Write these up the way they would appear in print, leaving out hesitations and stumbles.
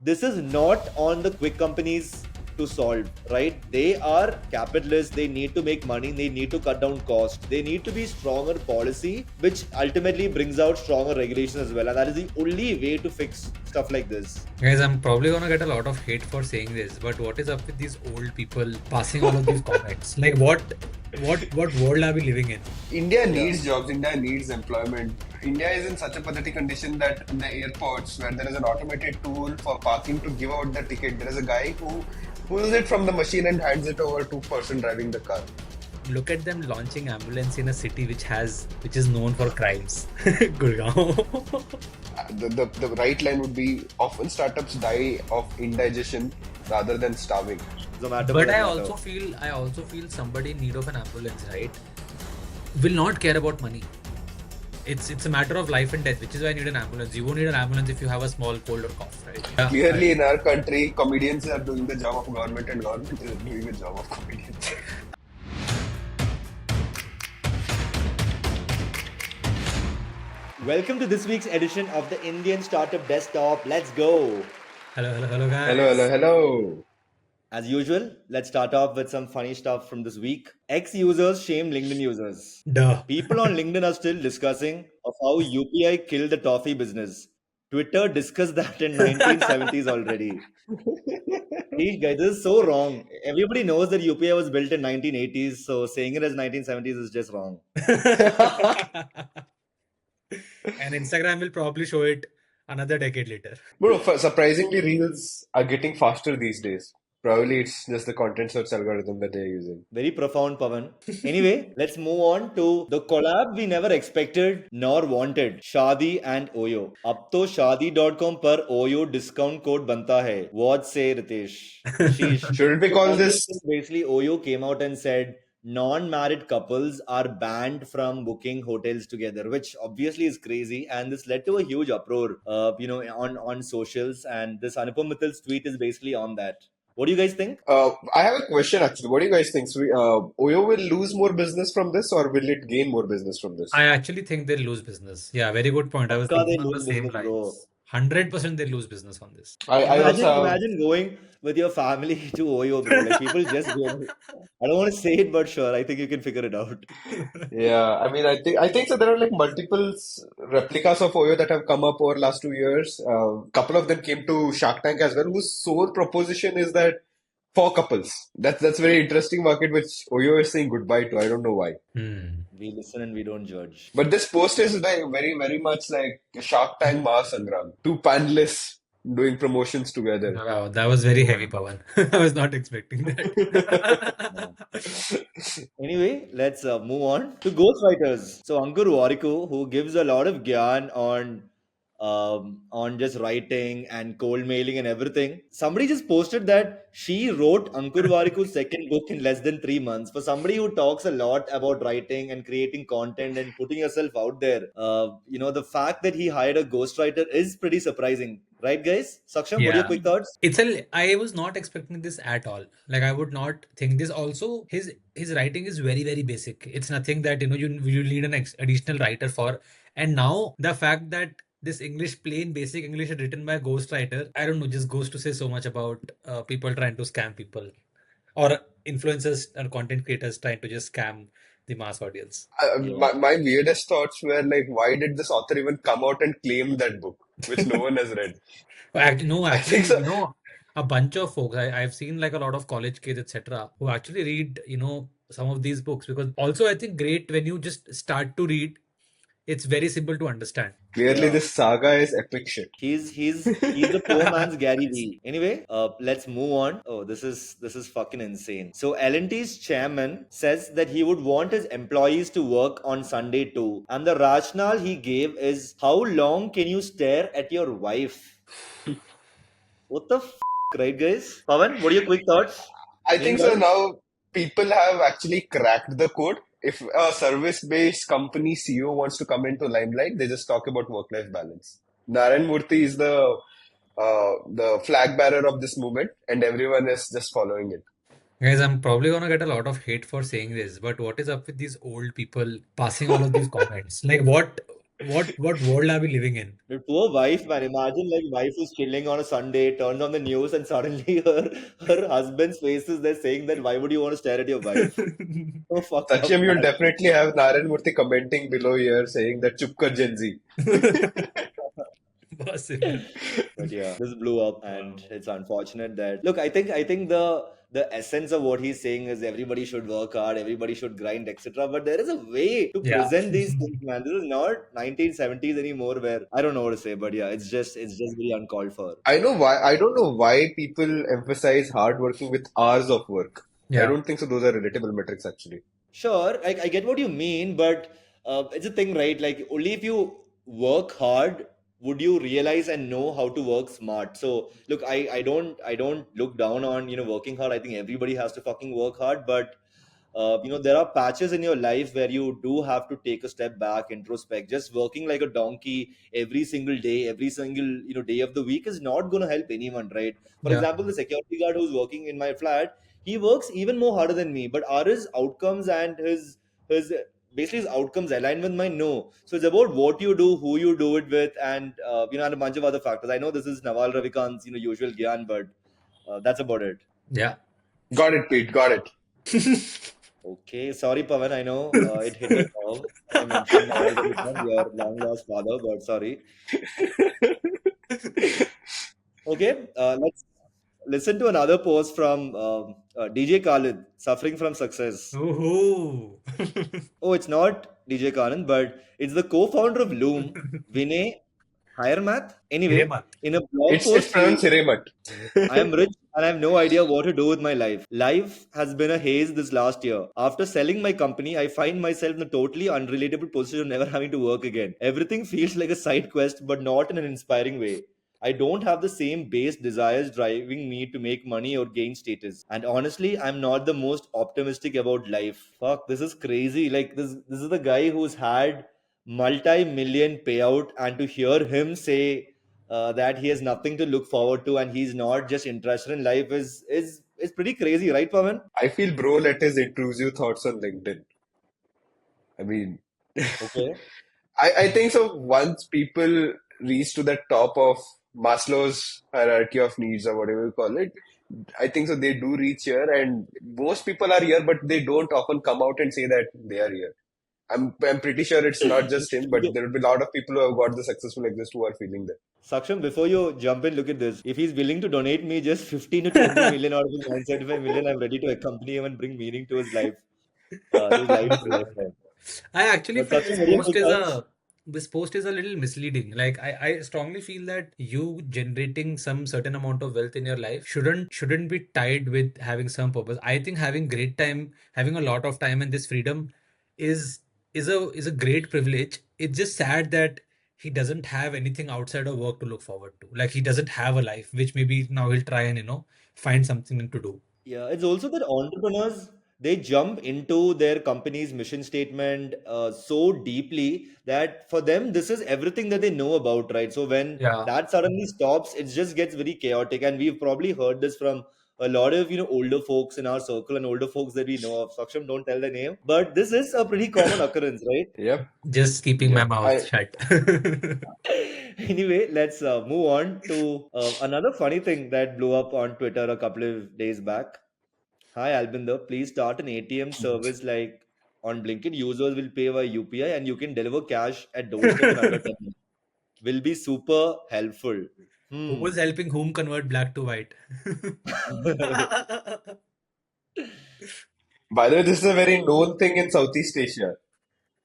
this is not on the quick companies to solve, right? They are capitalists, they need to make money, they need to cut down cost, they need to be stronger policy, which ultimately brings out stronger regulation as well. And that is the only way to fix stuff like this. Guys, I'm probably gonna get a lot of hate for saying this, but what is up with these old people passing all of these comments? Like, what world are we living in? India needs jobs, India needs employment. India is in such a pathetic condition that in the airports, where there is an automated tool for parking to give out the ticket, there is a guy who pulls it from the machine and hands it over to person driving the car. Look at them launching ambulance in a city which is known for crimes. Gurgaon. The right line would be often startups die of indigestion rather than starving. But I also feel somebody in need of an ambulance, right, will not care about money. It's a matter of life and death, which is why I need an ambulance. You won't need an ambulance if you have a small cold or cough, right? Yeah. Clearly, in our country, comedians are doing the job of government and government is doing the job of comedians. Welcome to this week's edition of the Indian Startup Desktop. Let's go. Hello, guys. Hello. As usual, let's start off with some funny stuff from this week. Ex-users shame LinkedIn users. Duh. People on LinkedIn are still discussing of how UPI killed the toffee business. Twitter discussed that in 1970s already. Hey guys, this is so wrong. Everybody knows that UPI was built in 1980s, so saying it as 1970s is just wrong. And Instagram will probably show it another decade later. Bro, surprisingly, reels are getting faster these days. Probably it's just the content search algorithm that they're using. Very profound, Pavan. Anyway, let's move on to the collab we never expected nor wanted. Shaadi and Oyo. Ab to shaadi.com par Oyo discount code banta hai. What say, Ritesh? Shouldn't we call this? Basically, Oyo came out and said non-married couples are banned from booking hotels together, which obviously is crazy. And this led to a huge uproar, on socials. And this Anupam Mittal's tweet is basically on that. What do you guys think? I have a question actually. What do you guys think? So, Oyo will lose more business from this, or will it gain more business from this? I actually think they'll lose business. Yeah, very good point. I was thinking on the same lines. 100% they lose business on this. Imagine going with your family to Oyo, bro. Like people just go. I don't want to say it, but sure, I think you can figure it out. Yeah, I mean, I think so. There are like multiple replicas of Oyo that have come up over last 2 years. Couple of them came to Shark Tank as well, whose sole proposition is that for couples. That's a very interesting market which Oyo is saying goodbye to. I don't know why. We listen and we don't judge. But this post is like very, very much like Shark Tank Mahasangram. Two panelists doing promotions together. Wow, that was very heavy, Pawan. I was not expecting that. Anyway, let's move on to ghostwriters. So Ankur Warikoos, who gives a lot of gyan on just writing and cold mailing and everything. Somebody just posted that she wrote Ankur Warikoos' second book in less than 3 months. For somebody who talks a lot about writing and creating content and putting yourself out there, the fact that he hired a ghostwriter is pretty surprising. Right, guys? Saksham, what are your quick thoughts? I was not expecting this at all. Like, I would not think this. Also, his writing is very, very basic. It's nothing that, you need an additional writer for. And now, the fact that this plain basic English is written by a ghostwriter, I don't know, just goes to say so much about people trying to scam people, or influencers and content creators trying to just scam the mass audience. My weirdest thoughts were like, why did this author even come out and claim that book, which no one has read? Actually, a bunch of folks. I've seen like a lot of college kids, etc., who actually read, some of these books, because also I think great when you just start to read, it's very simple to understand. Clearly, this saga is epic shit. He's the poor man's Gary Vee. Anyway, let's move on. Oh, this is fucking insane. So L&T's chairman says that he would want his employees to work on Sunday too, and the rationale he gave is, how long can you stare at your wife? What the right, guys? Pavan, what are your quick thoughts? I think so. Now people have actually cracked the code. If a service-based company CEO wants to come into limelight, they just talk about work-life balance. Narayan Murthy is the flag bearer of this movement, and everyone is just following it. Guys, I'm probably gonna get a lot of hate for saying this, but what is up with these old people passing all of these comments? Like, what What world are we living in? The poor wife, man. Imagine like wife is chilling on a Sunday, turns on the news, and suddenly her husband's face is there saying that why would you want to stare at your wife? So fucked up, Saksham, you'll man. definitely have Narayan Murthy commenting below here saying that Chupkar Gen Z. Possible. But yeah, this blew up, and it's unfortunate that look. I think the essence of what he's saying is everybody should work hard, everybody should grind, etc. But there is a way to Yeah. present these things, man. This is not 1970s anymore, where I don't know what to say, but yeah, it's just very uncalled for. I know why. I don't know why people emphasize hard working with hours of work. I Yeah. don't think so. Those are relatable metrics, actually. Sure, I get what you mean, but it's a thing, right? Like, only if you work hard would you realize and know how to work smart. So, look, I don't look down on, working hard. I think everybody has to fucking work hard, but there are patches in your life where you do have to take a step back, introspect. Just working like a donkey every single day, every single, day of the week is not going to help anyone, right? For Yeah. example, the security guard who's working in my flat, he works even more harder than me, but are his outcomes and his basically his outcomes align with mine? No. So it's about what you do, who you do it with, and a bunch of other factors. I know this is Naval Ravikant's usual gyan, but that's about it. Yeah. Got it, Pete. Got it. Okay, sorry, Pavan. I know it hit a nerve when I mentioned Naval Ravikant, your long lost father, but sorry. Okay, let's listen to another post from DJ Khalid, suffering from success. Oh. Oh, it's not DJ Khalid, but it's the co-founder of Loom, Vinay Higher Math. Anyway, Hiremat. in a blog It's post, pronounced Hiremat. I am rich and I have no idea what to do with my life. Life has been a haze this last year. After selling my company, I find myself in a totally unrelatable position of never having to work again. Everything feels like a side quest, but not in an inspiring way. I don't have the same base desires driving me to make money or gain status. And honestly, I'm not the most optimistic about life. Fuck, this is crazy. Like this is the guy who's had multi-million payout, and to hear him say that he has nothing to look forward to and he's not just interested in life is pretty crazy, right, Pavan? I feel bro let his intrusive thoughts on LinkedIn. I mean, Okay. I think so. Once people reach to the top of Maslow's hierarchy of needs or whatever you call it, I think so. They do reach here, and most people are here, but they don't often come out and say that they are here. I'm pretty sure it's not just him, but Okay. there will be a lot of people who have got the successful exist who are feeling that. Saksham, before you jump in, look at this. If he's willing to donate me just 15 to 20 million out of his 975 million, I'm ready to accompany him and bring meaning to his life. His life is lifetime. I actually But felt Saksham, what are your good thoughts? this post is a little misleading. Like I strongly feel that you generating some certain amount of wealth in your life shouldn't be tied with having some purpose. I think having great time, having a lot of time and this freedom is is a great privilege. It's just sad that he doesn't have anything outside of work to look forward to. Like he doesn't have a life, which maybe now he'll try and find something to do. Yeah, it's also that entrepreneurs they jump into their company's mission statement so deeply that for them this is everything that they know about, right? So when Yeah. that suddenly stops, it just gets very chaotic, and we've probably heard this from a lot of older folks in our circle and older folks that we know of. Saksham, don't tell the name, but this is a pretty common occurrence, right? Yep, Just keeping my yep. mouth shut. Anyway, let's move on to another funny thing that blew up on Twitter a couple of days back. Hi, Albinder. Please start an ATM service like on BlinkIt. Users will pay via UPI and you can deliver cash at doorstep in under 10 minutes. Will be super helpful. Hmm. Who's helping whom convert black to white? By the way, this is a very known thing in Southeast Asia.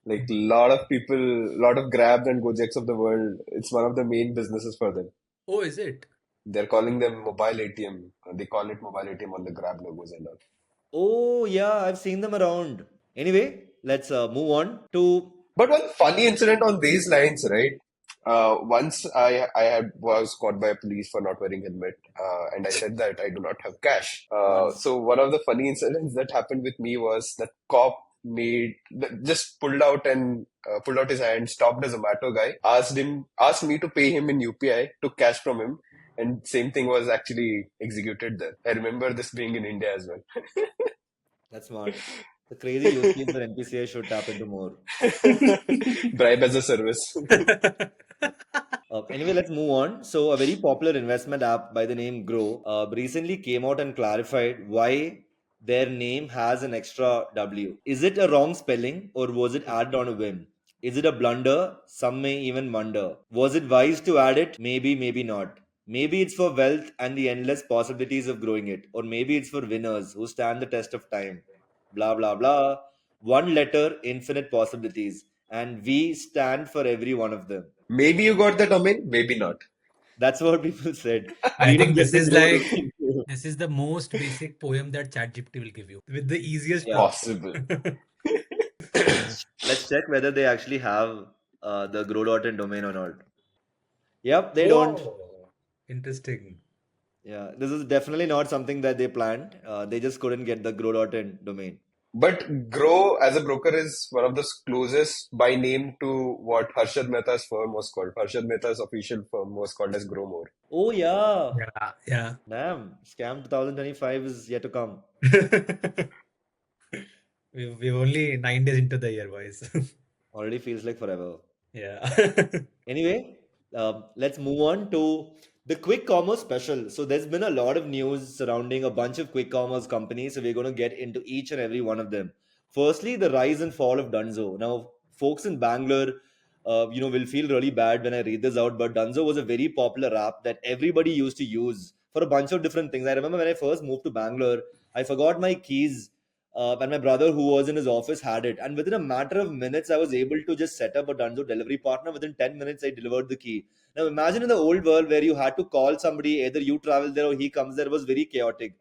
Like a lot of people, lot of Grabs and Gojeks of the world, it's one of the main businesses for them. Oh, is it? They're calling them mobile ATM. They call it mobile ATM on the Grab logos and all. Oh, yeah, I've seen them around. Anyway, let's move on to. But one funny incident on these lines, right? Once I had was caught by a police for not wearing helmet, and I said that I do not have cash. Once. So one of the funny incidents that happened with me was that cop just pulled out his hand, stopped a Zomato guy, asked me to pay him in UPI, took cash from him, and same thing was actually executed there. I remember this being in India as well. That's smart. The crazy use case that NPCI should tap into more. Bribe as a service. Anyway, let's move on. So, a very popular investment app by the name Groww recently came out and clarified why their name has an extra W. Is it a wrong spelling or was it added on a whim? Is it a blunder? Some may even wonder. Was it wise to add it? Maybe, maybe not. Maybe it's for wealth and the endless possibilities of growing it, or maybe it's for winners who stand the test of time. Blah, blah, blah. One letter, infinite possibilities, and we stand for every one of them. Maybe you got the domain, maybe not. That's what people said. I We think didn't get this the is grow like domain. this is the most basic poem that ChatGPT will give you with the easiest Yeah. prompts. Possible. Let's check whether they actually have the grow.in domain or not. Yep, they don't. Oh, interesting. Yeah, this is definitely not something that they planned. They just couldn't get the grow.in domain. But Groww as a broker is one of the closest by name to what Harshad Mehta's firm was called. Harshad Mehta's official firm was called as Growmore. Oh, yeah. Yeah, yeah. Damn. Scam 2025 is yet to come. We've only 9 days into the year, boys. Already feels like forever. Yeah. Anyway, let's move on to the quick commerce special. So there's been a lot of news surrounding a bunch of quick commerce companies. So we're going to get into each and every one of them. Firstly, the rise and fall of Dunzo. Now, folks in Bangalore, will feel really bad when I read this out. But Dunzo was a very popular app that everybody used to use for a bunch of different things. I remember when I first moved to Bangalore, I forgot my keys and my brother who was in his office had it, and within a matter of minutes I was able to just set up a Dunzo delivery partner. Within 10 minutes I delivered the key. Now imagine in the old world where you had to call somebody, either you travel there or he comes there. It was very chaotic.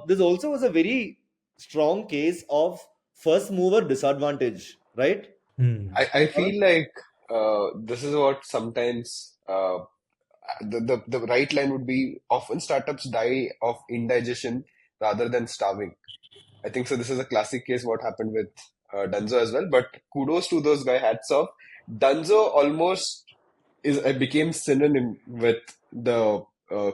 This also was a very strong case of first mover disadvantage, right? Hmm. I feel like this is what sometimes the right line would be often startups die of indigestion rather than starving. I think so. This is a classic case what happened with Dunzo as well. But kudos to those guys. Hats off. Dunzo almost is became synonym with the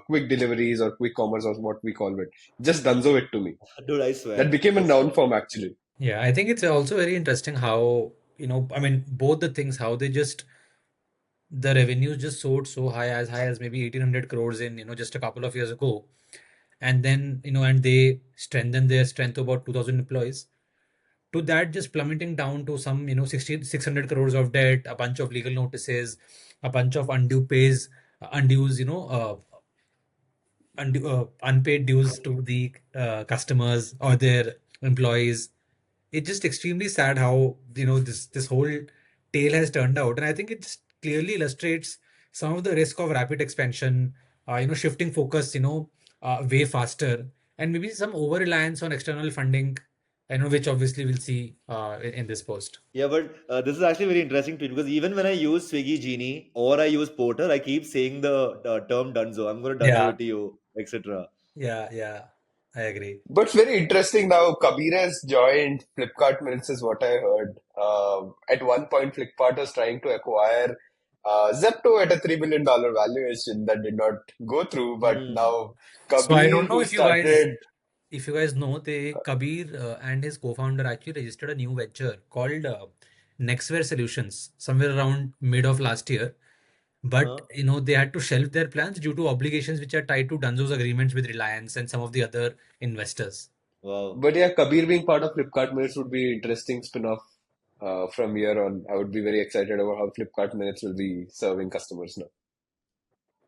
quick deliveries or quick commerce or what we call it. Just Dunzo it to me. Dude, I That swear. became a I noun swear. form actually. Yeah, I think it's also very interesting how, I mean, both the things, how they just, the revenues just soared so high as maybe 1800 crores in, just a couple of years ago. And then, and they strengthened their strength to about 2000 employees. To that just plummeting down to some 600 crores of debt, a bunch of legal notices, a bunch of undues, unpaid dues to the customers or their employees. It's just extremely sad how this whole tale has turned out, and I think it just clearly illustrates some of the risk of rapid expansion, shifting focus, way faster, and maybe some over reliance on external funding, which obviously we'll see in this post. Yeah, but this is actually very interesting too, because even when I use Swiggy Genie or I use Porter, I keep saying the term Dunzo. I'm going to Dunzo Yeah, it to you, etc. yeah, I agree. But it's very interesting now. Kabir has joined Flipkart Minutes, is what I heard. At one point, Flipkart was trying to acquire Zepto at a $3 billion valuation that did not go through. But Hmm. now So I don't Kabir, know who if you guys started, if you guys know, they Kabir and his co-founder actually registered a new venture called Nextware Solutions somewhere around mid of last year. But Uh-huh. they had to shelve their plans due to obligations which are tied to Dunzo's agreements with Reliance and some of the other investors. Wow. but yeah, Kabir being part of Flipkart Minutes would be interesting spin-off from here on. I would be very excited about how Flipkart Minutes will be serving customers now.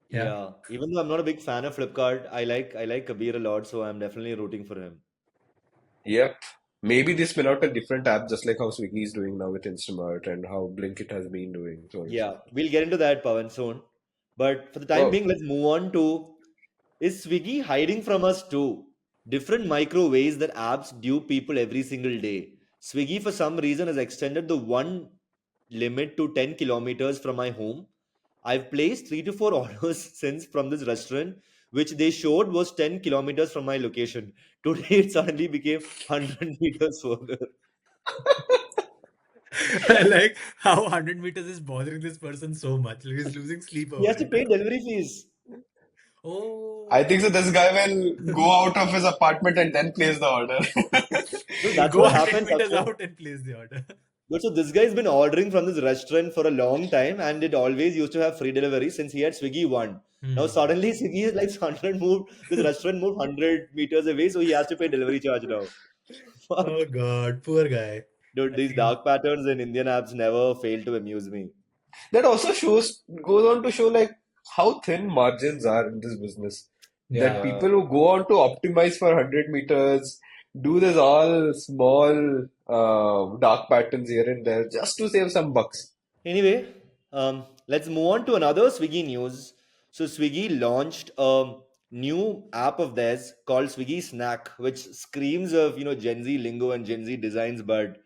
Yeah. Yeah. Even though I'm not a big fan of Flipkart, I like Kabir a lot, so I'm definitely rooting for him. Yep. Maybe they spin out a different app, just like how Swiggy is doing now with Instamart and how BlinkIt has been doing, so on and so Yeah, forth. we'll get into that, Pawan, soon. But for the time Oh, being, let's move on to, is Swiggy hiding from us too? Different micro ways that apps dupe people every single day. Swiggy, for some reason, has extended the one limit to 10 kilometers from my home. I've placed 3 to 4 orders since from this restaurant, which they showed was 10 kilometers from my location. Today, it suddenly became 100 meters further. I like how 100 meters is bothering this person so much. Like, he's losing sleep He over has to it. pay delivery fees. I think Oh, so. This guy will go out of his apartment and then place the order. No, he'll that's go what 100 happens, meters Saksham. out and place the order. But so this guy's been ordering from this restaurant for a long time, and it always used to have free delivery since he had Swiggy one. Now Hmm. suddenly Swiggy is like 100 moved. This restaurant moved 100 meters away, so he has to pay delivery charge now. Fuck, Oh God, poor guy. dude, I these feel. dark patterns in Indian apps never fail to amuse me. That also goes on to show like how thin margins are in this business. That Yeah. people Yeah. who go on to optimize for 100 meters do this all small dark patterns here and there just to save some bucks. Anyway, let's move on to another Swiggy news. So Swiggy launched a new app of theirs called Swiggy Snack, which screams of Gen Z lingo and Gen Z designs, but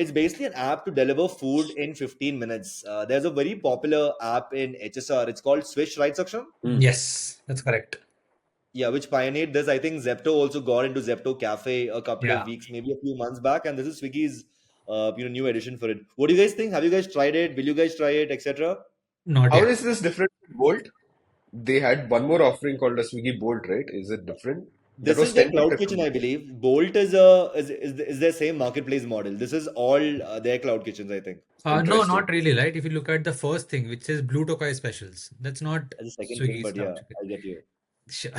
it's basically an app to deliver food in 15 minutes. There's a very popular app in HSR. It's called Swish, right, Saksham? Mm. Yes, that's correct. Yeah, which pioneered this. I think Zepto also got into Zepto Cafe a couple of Yeah. weeks, maybe a few months back, and this is Swiggy's new edition for it. What do you guys think? Have you guys tried it? Will you guys try it, etc.? Not How yet. is this different from Bolt? They had one more offering called a Swiggy Bolt, right? Is it different? That This was is their 10 cloud meters kitchen, from I you. believe. Bolt is their same marketplace model. This is all their cloud kitchens, I think. No, Interesting. not really, right? If you look at the first thing, which says Blue Tokai specials, that's not As a second thing, Swiggy's but cloud yeah, chicken. I get you. Sure.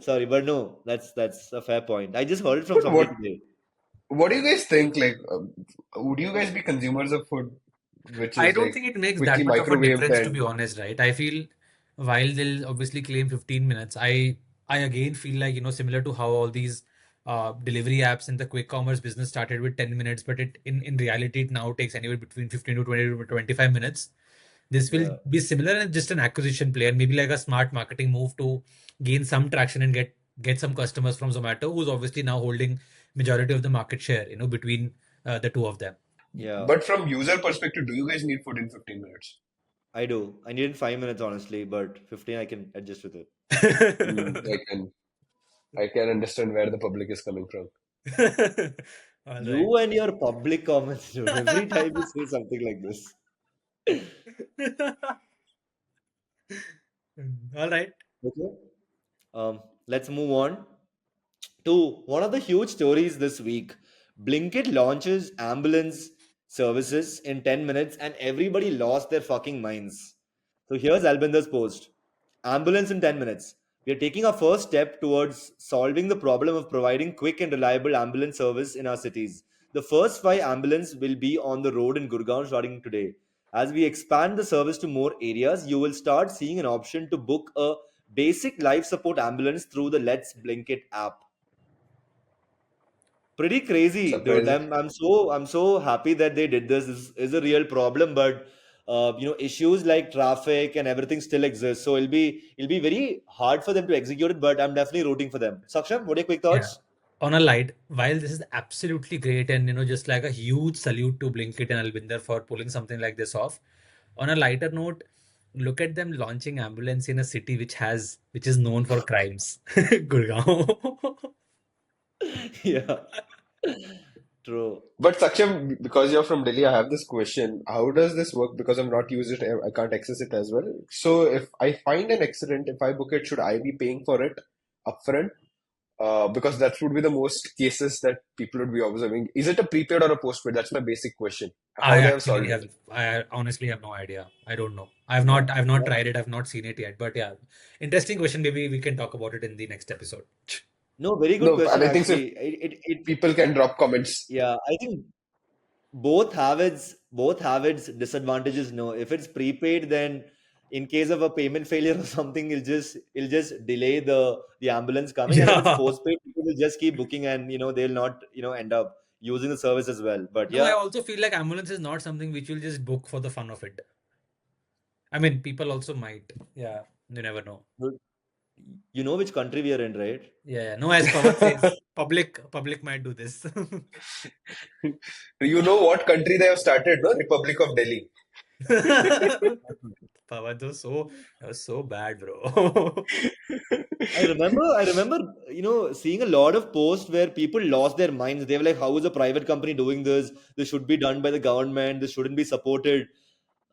Sorry, but no, that's a fair point. I just heard it from But somebody today. what do you guys think? Like, would you guys be consumers of food which I is don't like think it makes that quickly much of a microwaved difference, to be and honest, right? I feel while they'll obviously claim 15 minutes, I again feel like, similar to how all these delivery apps in the quick commerce business started with 10 minutes, but in reality it now takes anywhere between 15 to 20 to 25 minutes. This will Yeah, be similar and just an acquisition play and maybe like a smart marketing move to gain some traction and get some customers from Zomato, who's obviously now holding majority of the market share, between the two of them. yeah, but from user perspective, do you guys need food in 15 minutes? I do. I needed 5 minutes honestly, but 15 I can adjust with it. Mm, I can understand where the public is coming from. All right. You and your public comments, dude. Every time you say something like this. All right. Okay. Let's move on to one of the huge stories this week. BlinkIt launches ambulance services in 10 minutes and everybody lost their fucking minds. So here's Albinder's post. Ambulance in 10 minutes. We are taking our first step towards solving the problem of providing quick and reliable ambulance service in our cities. The first 5 ambulances will be on the road in Gurgaon starting today. As we expand the service to more areas, you will start seeing an option to book a basic life support ambulance through the Let's Blinkit app. Pretty crazy, dude. Surprising. I'm so happy that they did this. This is a real problem, but issues like traffic and everything still exist. So it'll be very hard for them to execute it, but I'm definitely rooting for them. Saksham, what are your quick Yeah. thoughts? On a light, while this is absolutely great and just like a huge salute to Blinkit and Albinder for pulling something like this off. On a lighter note, look at them launching ambulance in a city which is known for crimes. Gurgaon. Yeah, true. But Saksham, because you're from Delhi, I have this question. How does this work? Because I've not used it, I can't access it as well. So if I find an accident, if I book it, should I be paying for it upfront? Because that would be the most cases that people would be observing. Is it a prepaid or a postpaid? That's my basic question. How they have solved it. I honestly have no idea. I don't know. Yeah, I've not yeah. tried it. I've not seen it yet. But yeah, interesting question. Maybe we can talk about it in the next episode. No, very good No, question and I think so. actually. It People can drop comments. yeah, I think both have its disadvantages. No, if it's prepaid, then in case of a payment failure or something, it'll just delay the ambulance coming. And if it's Yeah. postpaid, people will just keep booking, and they'll not end up using the service as well. But No, I yeah, also feel like ambulance is not something which you'll just book for the fun of it. I mean, people also might. Yeah, you never know. you know which country we are in, right? Yeah, yeah. No, as Pawan says, public might do this. You know what country they have started, no? Republic of Delhi. Pawan that was so bad, bro. I remember, seeing a lot of posts where people lost their minds. They were like, "How is a private company doing this? This should be done by the government. This shouldn't be supported."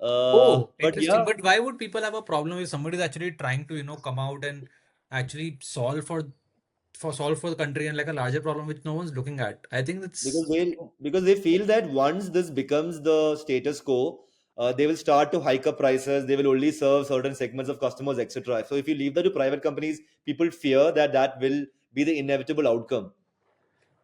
Oh, But yeah, interesting. But why would people have a problem if somebody is actually trying to, come out and actually solve for the country and like a larger problem which no one's looking at? I think because that's they feel that once this becomes the status quo, they will start to hike up prices. They will only serve certain segments of customers, etc. So if you leave that to private companies, people fear that that will be the inevitable outcome.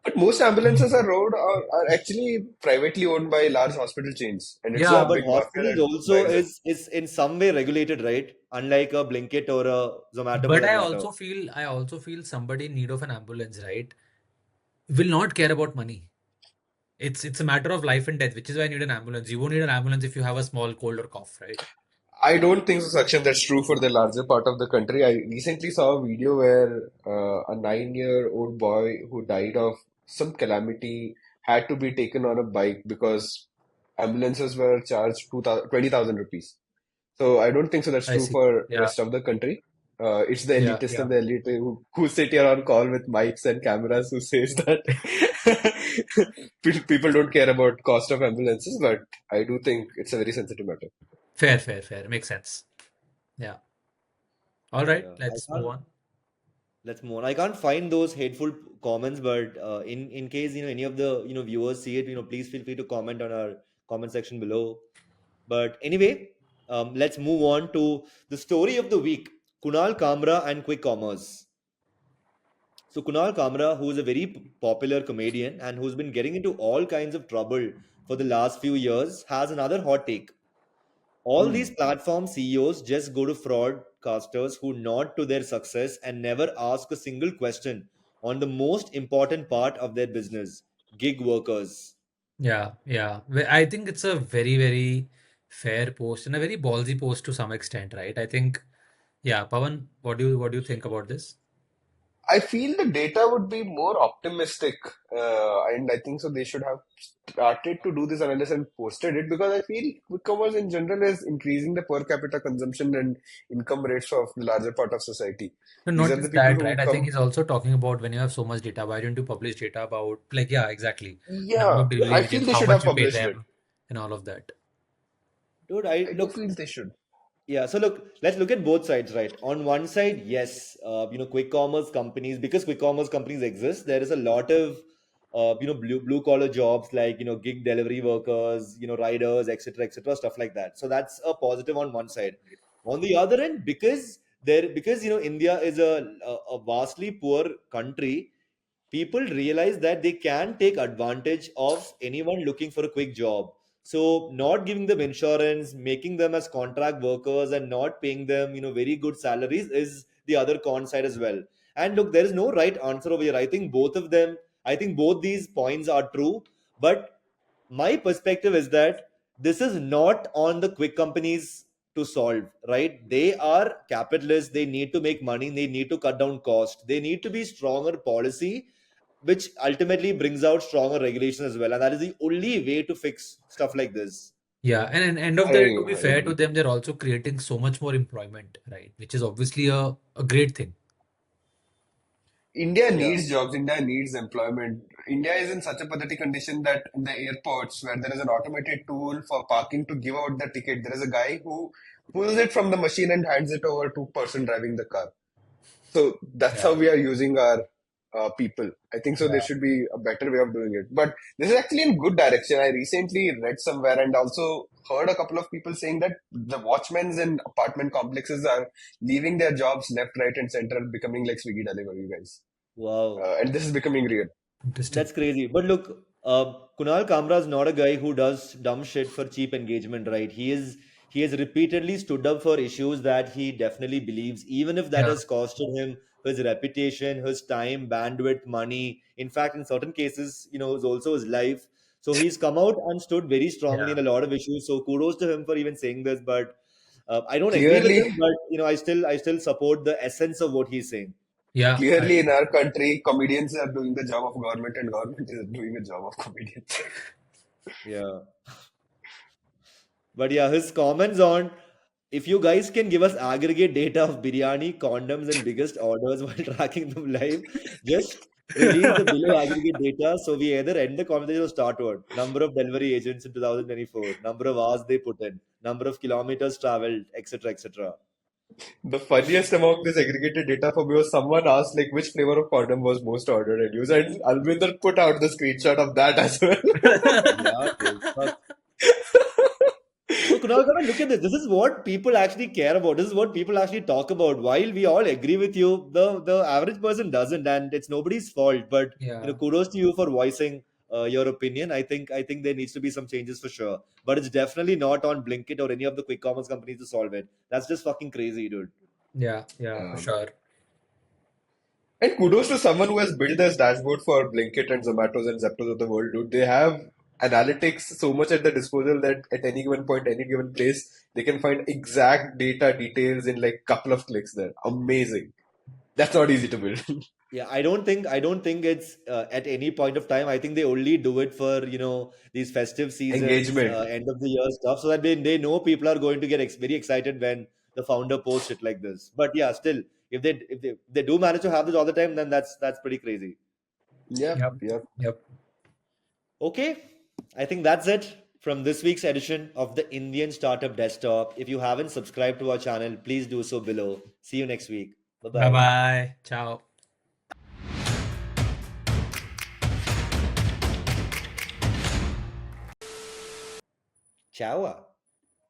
But most ambulances Hmm. are actually privately owned by large hospital chains, and it's Yeah, a Yeah, but big mafia hospitals that also drives it. is in some way regulated, right? Unlike a Blinkit or a Zomato for but that matter. I also feel somebody in need of an ambulance, right, will not care about money. It's a matter of life and death, which is why I need an ambulance. You won't need an ambulance if you have a small cold or cough, right? I don't think so, Sakshan, that's true for the larger part of the country. I recently saw a video where a 9-year-old boy who died of some calamity had to be taken on a bike because ambulances were charged 20,000 rupees. So I don't think so that's I true see. for Yeah, rest of the country. It's the yeah, elitist yeah. and the elite who sit here on call with mics and cameras who says that people don't care about cost of ambulances, but I do think it's a very sensitive matter. Fair, fair, fair. Makes sense. Yeah. All right, Yeah, I let's move can't. on. Let's move on. I can't find those hateful comments, but in case any of the viewers see it, please feel free to comment on our comment section below. But anyway, let's move on to the story of the week: Kunal Kamra and quick commerce. So Kunal Kamra, who is a very popular comedian and who's been getting into all kinds of trouble for the last few years, has another hot take. All these Hmm. platform CEOs just go to fraudcasters who nod to their success and never ask a single question on the most important part of their business: gig workers. Yeah, yeah. I think it's a very, very fair post and a very ballsy post to some extent, right? I think, yeah, Pawan, what do you think about this? I feel the data would be more optimistic, and I think so. They should have started to do this analysis and posted it because I feel quick commerce in general is increasing the per capita consumption and income rates of the larger part of society. No, These not are the just people that, right? who I think come. he's also talking about when you have so much data, why don't you publish data about, like, yeah, exactly. Number Yeah, of delivery I feel agents, they how should much have you pay published it. them, and all of that. Dude, I I do look. feel they should. Yeah, so look, let's look at both sides, right? On one side, yes, quick commerce companies, because quick commerce companies exist, there is a lot of, blue collar jobs like, gig delivery workers, riders, etc., stuff like that. So that's a positive on one side. On the other end, because India is a vastly poor country, people realize that they can take advantage of anyone looking for a quick job. So not giving them insurance, making them as contract workers and not paying them very good salaries is the other con side as well. And look, there is no right answer over here. I think both these points are true, but my perspective is that this is not on the quick companies to solve, right? They are capitalists. They need to make money. They need to cut down cost. They need to be stronger policy, which ultimately brings out stronger regulation as well. And that is the only way to fix stuff like this. Yeah, and end of the day, to be I fair to agree. them, they're also creating so much more employment, right? Which is obviously a great thing. India Yeah. needs jobs. India needs employment. India is in such a pathetic condition that in the airports, where there is an automated tool for parking to give out the ticket, there is a guy who pulls it from the machine and hands it over to person driving the car. So that's how Yeah, we are using our people. I think so. There yeah, should be a better way of doing it. But this is actually in good direction. I recently read somewhere and also heard a couple of people saying that the watchmen in apartment complexes are leaving their jobs left, right, and center, and becoming like Swiggy delivery guys. Wow. And this is becoming real. interesting. That's crazy. But look, Kunal Kamra is not a guy who does dumb shit for cheap engagement, right? He has repeatedly stood up for issues that he definitely believes, even if that Yeah, has costed him his reputation, his time, bandwidth, money. In fact, in certain cases, it's also his life. So he's come out and stood very strongly yeah, in a lot of issues. So kudos to him for even saying this. But I don't agree with Clearly, him. But I still support the essence of what he's saying. yeah. clearly in our country, comedians are doing the job of government and government is doing the job of comedians. Yeah. But yeah, his comments on, if you guys can give us aggregate data of biryani, condoms, and biggest orders while tracking them live, just Release the below aggregate data. So we either end the conversation or start one. Number of delivery agents in 2024, number of hours they put in, number of kilometers traveled, etc., etc. The funniest among this aggregated data for me was someone asked like which flavor of condom was most ordered and used, and Alvinder put out the screenshot of that as well. Yeah, bro. Fuck. So Kunal, Kamra, look at this. This is what people actually care about. This is what people actually talk about. While we all agree with you, the average person doesn't, and it's nobody's fault. But Yeah. kudos to you for voicing your opinion. I think there needs to be some changes for sure. But it's definitely not on Blinkit or any of the quick commerce companies to solve it. That's just fucking crazy, dude. Yeah, yeah, for sure. And kudos to someone who has built this dashboard for BlinkIt and Zomatos and Zeptos of the world, dude. They have analytics so much at their disposal that at any given point, any given place, they can find exact data details in like couple of clicks there. Amazing. That's not easy to build. Yeah, I don't think it's at any point of time. I think they only do it for these festive seasons, Engagement. end of the year stuff, so that they know people are going to get very excited when the founder posts it like this. But yeah, still, if they do manage to have this all the time, then that's pretty crazy. Yep, Yep, yep. yep. Okay, I think that's it from this week's edition of the Indian Startup Desktop. If you haven't subscribed to our channel, please do so below. See you next week. Bye Bye bye. bye. Ciao. Ciao.